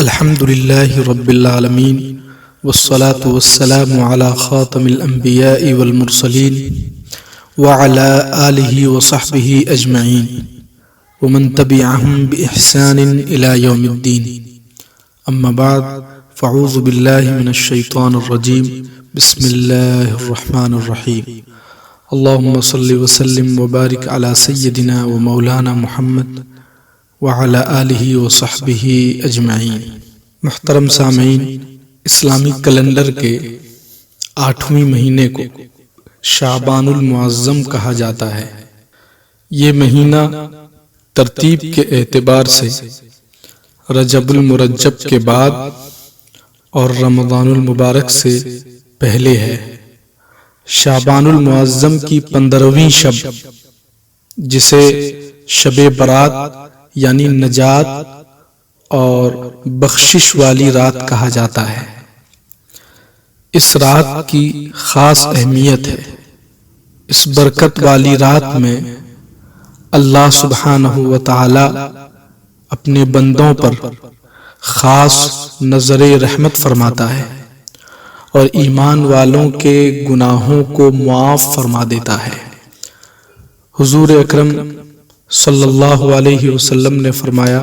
الحمد لله رب العالمين والصلاة والسلام على خاتم الأنبياء والمرسلين وعلى آله وصحبه أجمعين ومن تبعهم بإحسان إلى يوم الدين. أما بعد فأعوذ بالله من الشيطان الرجيم. بسم الله الرحمن الرحيم. اللهم صل وسلم وبارك على سيدنا ومولانا محمد وعلى آلہ وصحبہ اجمعین. محترم سامعین، اسلامی کیلنڈر کے 8ویں مہینے کو شعبان المعظم کہا جاتا ہے. یہ مہینہ ترتیب کے اعتبار سے رجب المرجب کے بعد اور رمضان المبارک سے پہلے ہے. شعبان المعظم کی 15ویں شب، جسے شب برات یعنی نجات اور بخشش والی رات کہا جاتا ہے، اس رات کی خاص اہمیت ہے. اس برکت والی رات میں اللہ سبحانہ و تعالی اپنے بندوں پر خاص نظر رحمت فرماتا ہے اور ایمان والوں کے گناہوں کو معاف فرما دیتا ہے. حضور اکرم صلی اللہ علیہ وسلم نے فرمایا: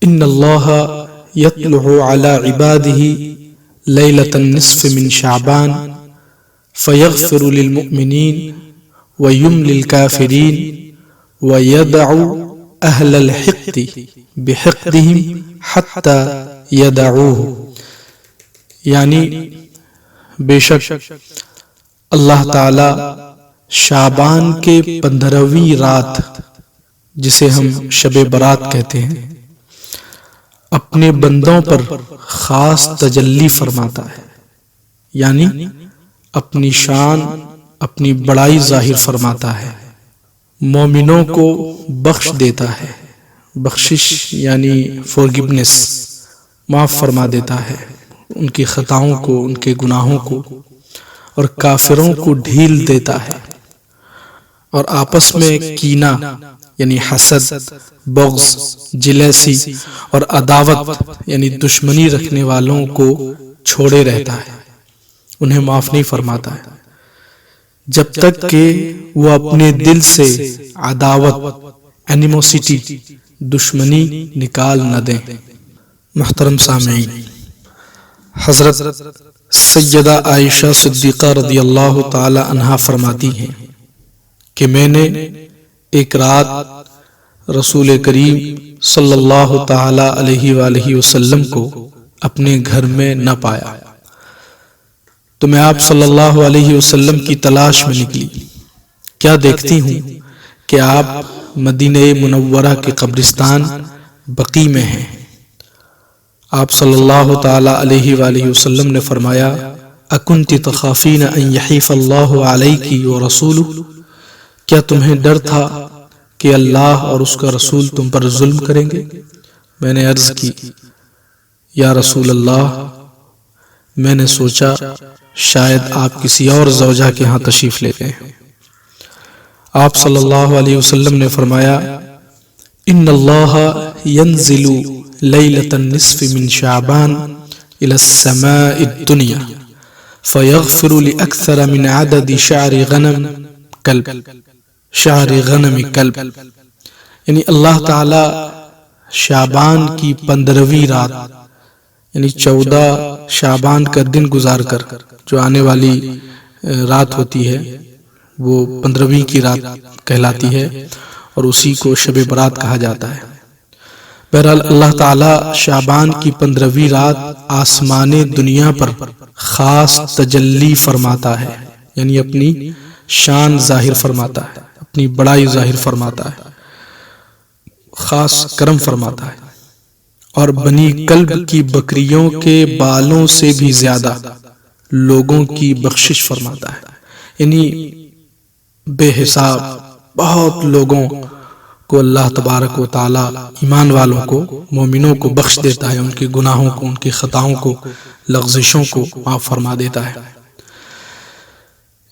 ان اللہ یطلع علی عبادہ لیلۃ النصف من شعبان فیغفر للمؤمنین ویملی الکافرین ویدع اہل الحقد بحقدہم حتی یدعوہ. یعنی بے شک اللہ تعالی شعبان کے 15ویں رات، جسے ہم شب برات کہتے ہیں، اپنے بندوں پر خاص تجلی فرماتا ہے، یعنی اپنی شان، اپنی بڑائی ظاہر فرماتا ہے. مومنوں کو بخش دیتا ہے. بخشش یعنی فورگیونیس، معاف فرما دیتا ہے ان کی خطاؤں کو، ان کے گناہوں کو، اور کافروں کو ڈھیل دیتا ہے. اور آپس میں کینہ یعنی حسد، بغض، جلیسی اور عداوت یعنی دشمنی رکھنے والوں کو چھوڑے رہتا ہے، انہیں معاف نہیں فرماتا ہے جب تک کہ وہ اپنے دل سے عداوت، اینیموسٹی، دشمنی نکال نہ دیں. محترم سامعین، حضرت سیدہ عائشہ صدیقہ رضی اللہ تعالی عنہا فرماتی ہیں کہ میں نے ایک رات رسول کریم صلی اللہ تعالی علیہ وآلہ وسلم کو اپنے گھر میں نہ پایا، تو میں آپ صلی اللہ علیہ وسلم کی تلاش میں نکلی. کیا دیکھتی ہوں کہ آپ مدینہ منورہ کے قبرستان بقیع میں ہیں. آپ صلی اللہ تعالی علیہ وآلہ وسلم نے فرمایا: اکنت تخافین ان یحیف اللہ علیک ورسولہ، کیا تمہیں ڈر تھا کہ اللہ اور اس کا رسول تم پر ظلم کریں گے؟ میں نے عرض کی: یا رسول اللہ، میں نے سوچا شاید آپ کسی اور زوجہ کے ہاں تشریف لے گئے. آپ صلی اللہ علیہ وسلم نے فرمایا: ان اللہ ینزل لیلۃ النصف من شعبان الی السماء الدنیا فیغفر لأکثر من عدد شعر غنم کلب. شعر غنم کلب یعنی اللہ تعالی شعبان کی 15ویں رات یعنی 14 شعبان کا دن گزار کر جو آنے والی رات ہوتی ہے وہ 15ویں کی رات کہلاتی ہے اور اسی کو شب برات کہا جاتا ہے. بہرحال اللہ تعالی شعبان کی 15ویں رات آسمان دنیا پر خاص تجلی فرماتا ہے، یعنی اپنی شان ظاہر فرماتا ہے، اپنی بڑائی ظاہر فرماتا ہے، خاص کرم فرماتا ہے، اور بنی کلب کی بکریوں کے بالوں سے بھی زیادہ لوگوں کی بخشش فرماتا ہے. یعنی بے حساب بہت لوگوں کو اللہ تبارک و تعالی ایمان والوں کو، مومنوں کو بخش دیتا ہے، ان کے گناہوں کو، ان کی خطاؤں کو، لغزشوں کو معاف فرما دیتا ہے.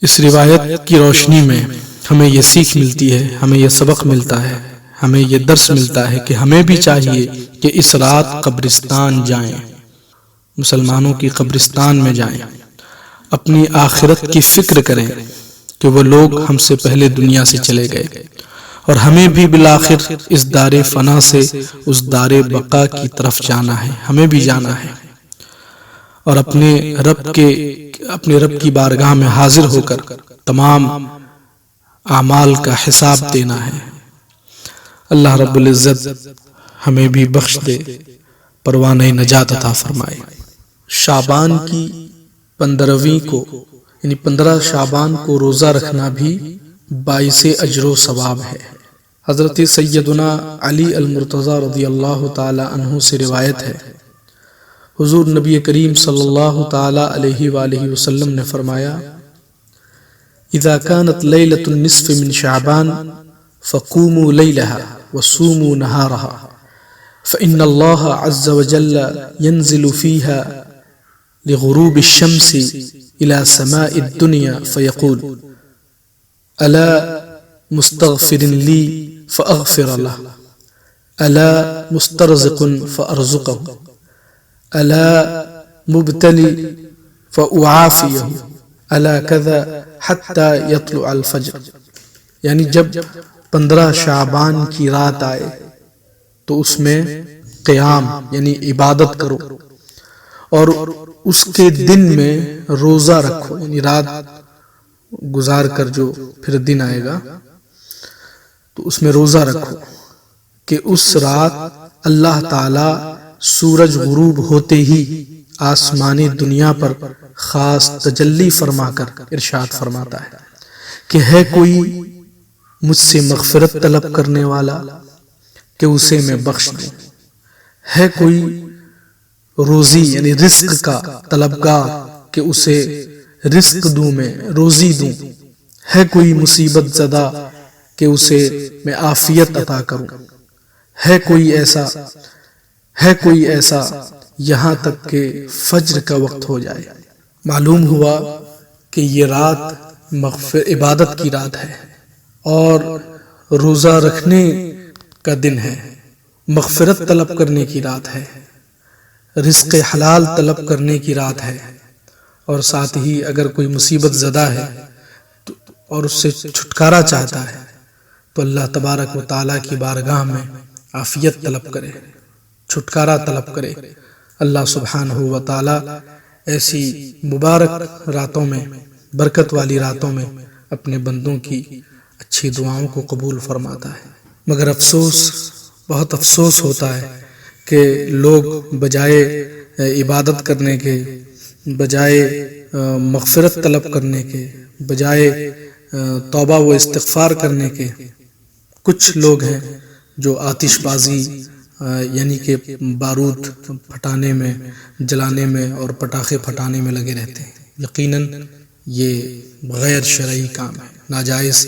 اس روایت کی روشنی میں ہمیں یہ سیکھ ملتی ہے، ہمیں یہ سبق ملتا ہے ہمیں یہ درس ملتا ہے کہ ہمیں بھی چاہیے کہ اس رات قبرستان جائیں، مسلمانوں کی قبرستان میں جائیں، اپنی آخرت کی فکر کریں کہ وہ لوگ ہم سے پہلے دنیا سے چلے گئے اور ہمیں بھی بالآخر اس دار فنا سے اس دار بقا کی طرف جانا ہے، ہمیں بھی جانا ہے اور اپنے رب کی بارگاہ میں حاضر ہو کر تمام اعمال کا حساب دینا ہے۔ اللہ رب العزت ہمیں بھی بخش دے، پروانہ نجات عطا فرمائے۔ شعبان کی 15ویں کو یعنی 15 شعبان کو روزہ رکھنا بھی باعث اجر و ثواب ہے۔ حضرت سیدنا علی المرتضی رضی اللہ تعالی عنہ سے روایت ہے، حضور نبی کریم صلی اللہ تعالی علیہ وآلہ وسلم نے فرمایا، اذا كانت ليلة النصف من شعبان فقوموا ليلها وصوموا نهارها فإن الله عز وجل ينزل فيها لغروب الشمس إلى سماء الدنيا فيقول ألا مستغفر لي فأغفر له، ألا مسترزق فأرزقه، ألا مبتلي فأعافيه، ألا كذا حتى يطلع الفجر۔ یعنی جب 15 شعبان کی رات آئے تو اس میں قیام یعنی عبادت کرو اور اس کے دن میں روزہ رکھو، یعنی رات گزار کر جو پھر دن آئے گا تو اس میں روزہ رکھو کہ اس رات اللہ تعالی سورج غروب ہوتے ہی آسمانی دنیا پر خاص تجلی فرما کر ارشاد فرماتا ہے کہ ہے کوئی مجھ سے مغفرت طلب کرنے والا کہ اسے میں بخش دوں، ہے کوئی روزی یعنی رزق کا طلبگار کہ اسے رزق دوں، میں روزی دوں، ہے کوئی مصیبت زدہ کہ اسے میں عافیت عطا کروں، ہے کوئی ایسا یہاں تک کہ فجر کا وقت ہو جائے۔ معلوم ہوا کہ یہ رات عبادت کی رات ہے اور روزہ رکھنے کا دن ہے، مغفرت طلب کرنے کی رات ہے، رزق حلال طلب کرنے کی رات ہے، اور ساتھ ہی اگر کوئی مصیبت زدہ ہے اور اس سے چھٹکارا چاہتا ہے تو اللہ تبارک و تعالیٰ کی بارگاہ میں عافیت طلب کرے، چھٹکارا طلب کرے۔ اللہ سبحانہ و تعالیٰ ایسی مبارک راتوں میں، برکت والی راتوں میں اپنے بندوں کی اچھی دعاؤں کو قبول فرماتا ہے۔ مگر بہت افسوس ہوتا ہے کہ لوگ بجائے عبادت کرنے کے، بجائے مغفرت طلب کرنے کے، بجائے توبہ و استغفار کرنے کے، کچھ لوگ ہیں جو آتش بازی یعنی کہ بارود پھٹانے میں، جلانے میں اور پٹاخے پھٹانے میں لگے رہتے ہیں۔ یقیناً یہ غیر شرعی کام ہے، ناجائز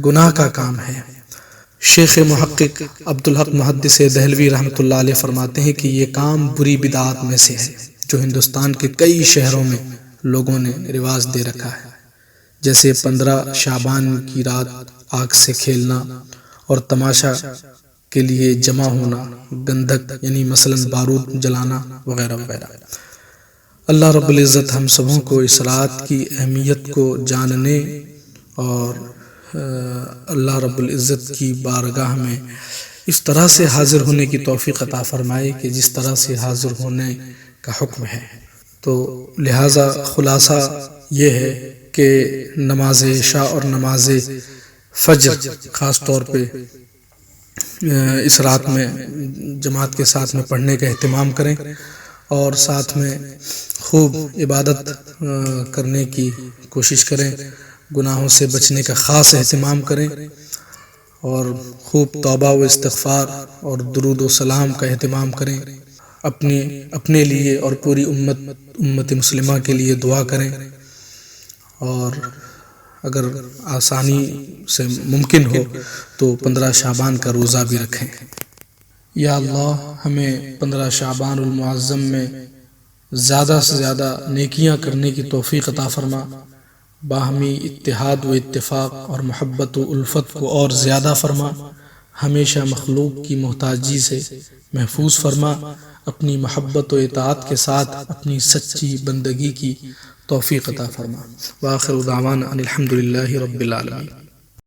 گناہ کا کام ہے۔ شیخ محقق عبدالحق محدث دہلوی رحمۃ اللہ علیہ فرماتے ہیں کہ یہ کام بری بدعات میں سے ہے جو ہندوستان کے کئی شہروں میں لوگوں نے رواج دے رکھا ہے، جیسے 15 شعبان کی رات آگ سے کھیلنا اور تماشا کے لیے جمع ہونا، گندھک یعنی مثلا بارود جلانا وغیرہ وغیرہ۔ اللہ رب العزت ہم سبوں کو اس رات کی اہمیت کو جاننے اور اللہ رب العزت کی بارگاہ میں اس طرح سے حاضر ہونے کی توفیق عطا فرمائے کہ جس طرح سے حاضر ہونے کا حکم ہے۔ تو لہٰذا خلاصہ یہ ہے کہ نماز عشاء اور نماز فجر خاص طور پہ اس رات میں جماعت کے ساتھ میں پڑھنے کا اہتمام کریں اور ساتھ میں خوب عبادت کرنے کی کوشش کریں، گناہوں سے بچنے کا خاص اہتمام کریں اور خوب توبہ و استغفار اور درود و سلام کا اہتمام کریں، اپنے لیے اور پوری امت مسلمہ کے لیے دعا کریں، اور اگر آسانی سے ممکن ہو تو 15 شعبان کا روزہ بھی رکھیں۔ یا اللہ ہمیں 15 شعبان المعظم میں زیادہ سے زیادہ نیکیاں کرنے کی توفیق عطا فرما، باہمی اتحاد و اتفاق اور محبت و الفت کو اور زیادہ فرما، ہمیشہ مخلوق کی محتاجی سے محفوظ فرما، اپنی محبت و اطاعت کے ساتھ اپنی سچی بندگی کی توفیق عطا فرما۔ وآخر دعوانا ان الحمد للہ رب العالمین۔